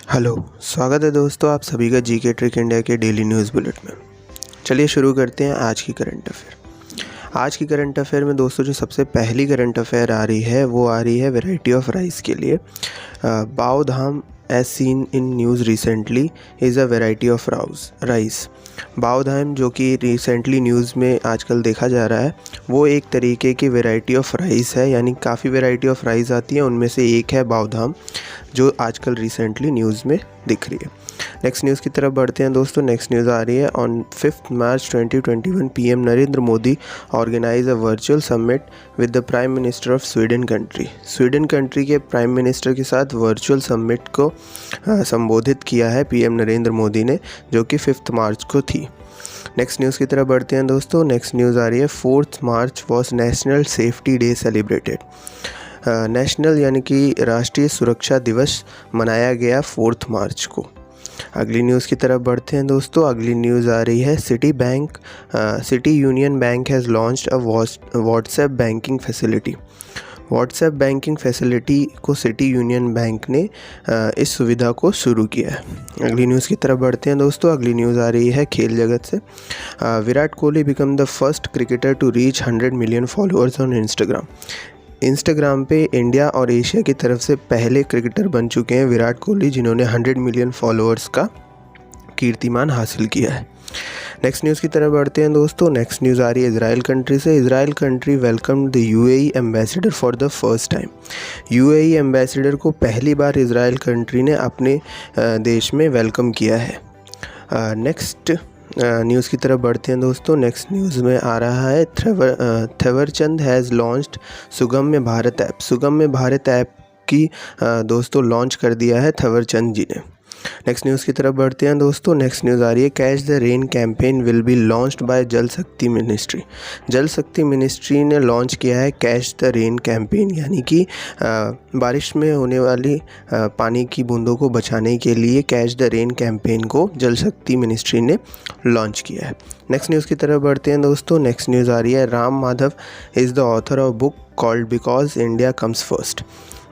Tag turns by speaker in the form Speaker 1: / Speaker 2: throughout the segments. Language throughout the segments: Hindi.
Speaker 1: हेलो, स्वागत है दोस्तों आप सभी का जीके ट्रिक इंडिया के डेली न्यूज़ बुलेट में। चलिए शुरू करते हैं आज की करंट अफेयर। आज की करंट अफेयर में दोस्तों जो सबसे पहली करंट अफेयर आ रही है वो आ रही है वैरायटी ऑफ राइस के लिए। Bao Dham as seen in news recently is a variety of rice. Bao Dham जो कि रिसेंटली न्यूज़ में आजकल देखा जा रहा है वो एक तरीके की वैरायटी ऑफ राइस है, यानी काफ़ी वैरायटी ऑफ राइस आती है, उनमें से एक है बाओ धाम जो आजकल रिसेंटली न्यूज़ में दिख रही है। नेक्स्ट न्यूज़ की तरफ बढ़ते हैं दोस्तों। नेक्स्ट न्यूज़ आ रही है on 5 March 2021 PM Narendra Modi organise a virtual summit with the prime minister of Sweden country. Sweden country के प्राइम मिनिस्टर के साथ वर्चुअल समिट को संबोधित किया है पीएम नरेंद्र मोदी ने, जो कि 5 मार्च को थी। नेक्स्ट न्यूज़ की तरफ बढ़ते हैं दोस्तों। नेक्स्ट न्यूज़ आ रही है 4 March was national safety day celebrated. National यानी कि राष्ट्रीय सुरक्षा दिवस मनाया गया 4 मार्च को। अगली न्यूज़ की तरफ बढ़ते हैं दोस्तों। अगली न्यूज़ आ रही है city union bank has launched a WhatsApp banking facility. WhatsApp banking facility को सिटी यूनियन बैंक ने इस सुविधा को शुरू किया है। अगली न्यूज़ की तरफ बढ़ते हैं दोस्तों। अगली न्यूज़ आ रही है खेल जगत से। Virat Kohli become the first cricketer to reach 100 million followers on Instagram पे इंडिया और एशिया की तरफ से पहले क्रिकेटर बन चुके हैं विराट कोहली, जिन्होंने 100 मिलियन फॉलोअर्स का कीर्तिमान हासिल किया है। नेक्स्ट न्यूज़ की तरफ बढ़ते हैं दोस्तों। नेक्स्ट न्यूज़ आ रही है इजराइल कंट्री से। Israel country welcome the UAE ambassador for the first time. UAE ambassador को पहली बार इजराइल कंट्री ने अपने देश में वेलकम किया है। नेक्स्ट न्यूज़ की तरफ बढ़ते हैं दोस्तों। नेक्स्ट न्यूज़ में आ रहा है Thawarchand has launched Sugamya Bharat app. Sugamya Bharat app की दोस्तों लॉन्च कर दिया है थेवरचंद जी ने। नेक्स्ट न्यूज़ की तरफ बढ़ते हैं दोस्तों। नेक्स्ट न्यूज़ आ रही है catch the rain campaign will be launched by जल शक्ति मिनिस्ट्री। जल शक्ति मिनिस्ट्री ने लॉन्च किया है कैच द रेन कैंपेन, यानी कि बारिश में होने वाली पानी की बूंदों को बचाने के लिए कैच द रेन कैंपेन को जल शक्ति मिनिस्ट्री ने लॉन्च किया है। नेक्स्ट न्यूज़ की तरफ बढ़ते हैं दोस्तों। नेक्स्ट न्यूज़ आ रही है Ram Madhav is the author of book called because India comes first.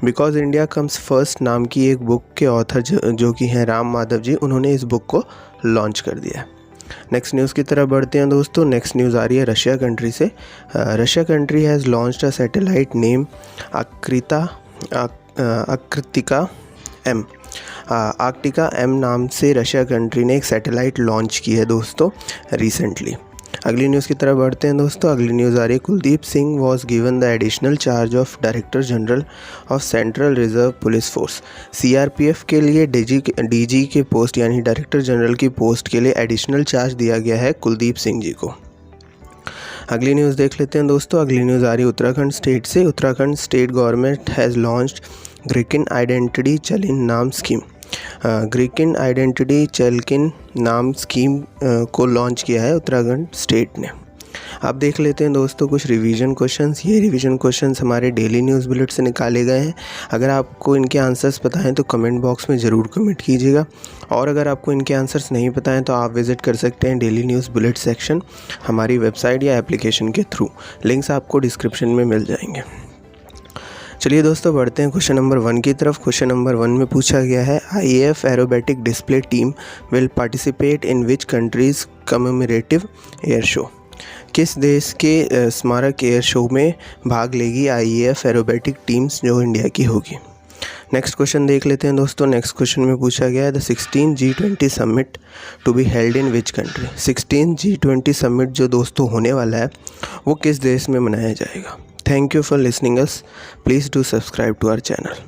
Speaker 1: Because India comes first नाम की एक बुक के ऑथर जो कि हैं राम माधव जी, उन्होंने इस बुक को लॉन्च कर दिया है। नेक्स्ट न्यूज़ की तरफ बढ़ते हैं दोस्तों। नेक्स्ट न्यूज़ आ रही है रशिया कंट्री से। Russia country has launched a satellite name Arktika M. Arktika M नाम से रशिया कंट्री ने एक सैटेलाइट लॉन्च की है दोस्तों रिसेंटली। अगली न्यूज़ की तरफ बढ़ते हैं दोस्तों। अगली न्यूज़ आ रही है Kuldeep Singh was given the additional charge of director general of central reserve police force. CRPF के लिए डीजी के पोस्ट यानी डायरेक्टर जनरल की पोस्ट के लिए एडिशनल चार्ज दिया गया है कुलदीप सिंह जी को। अगली न्यूज़ देख लेते हैं दोस्तों। अगली न्यूज़ आ रही है उत्तराखंड स्टेट से। Uttarakhand state government has launched ग्रीकिन आइडेंटिटी चलिन नाम स्कीम। ग्रीकिन आइडेंटिटी चेलकिन नाम स्कीम को लॉन्च किया है उत्तराखंड स्टेट ने। अब देख लेते हैं दोस्तों कुछ रिवीजन क्वेश्चंस। ये रिवीजन क्वेश्चंस हमारे डेली न्यूज़ बुलेट से निकाले गए हैं। अगर आपको इनके आंसर्स पता हैं तो कमेंट बॉक्स में ज़रूर कमेंट कीजिएगा, और अगर आपको इनके आंसर्स नहीं पता हैं तो आप विज़िट कर सकते हैं डेली न्यूज़ बुलेट सेक्शन हमारी वेबसाइट या एप्लीकेशन के थ्रू। लिंक्स आपको डिस्क्रिप्शन में मिल जाएंगे। चलिए दोस्तों बढ़ते हैं क्वेश्चन नंबर 1 की तरफ। क्वेश्चन नंबर 1 में पूछा गया है IAF aerobatic display team will participate in which countries commemorative air show. किस देश के स्मारक एयर शो में भाग लेगी आईएएफ एरोबेटिक टीम्स जो इंडिया की होगी। नेक्स्ट क्वेश्चन देख लेते हैं दोस्तों। नेक्स्ट क्वेश्चन में पूछा गया है the 16 G20 summit to be held in which country. 16 G20 summit जो दोस्तों होने वाला है वो किस देश में मनाया जाएगा। Thank you for listening us. Please do subscribe to our channel.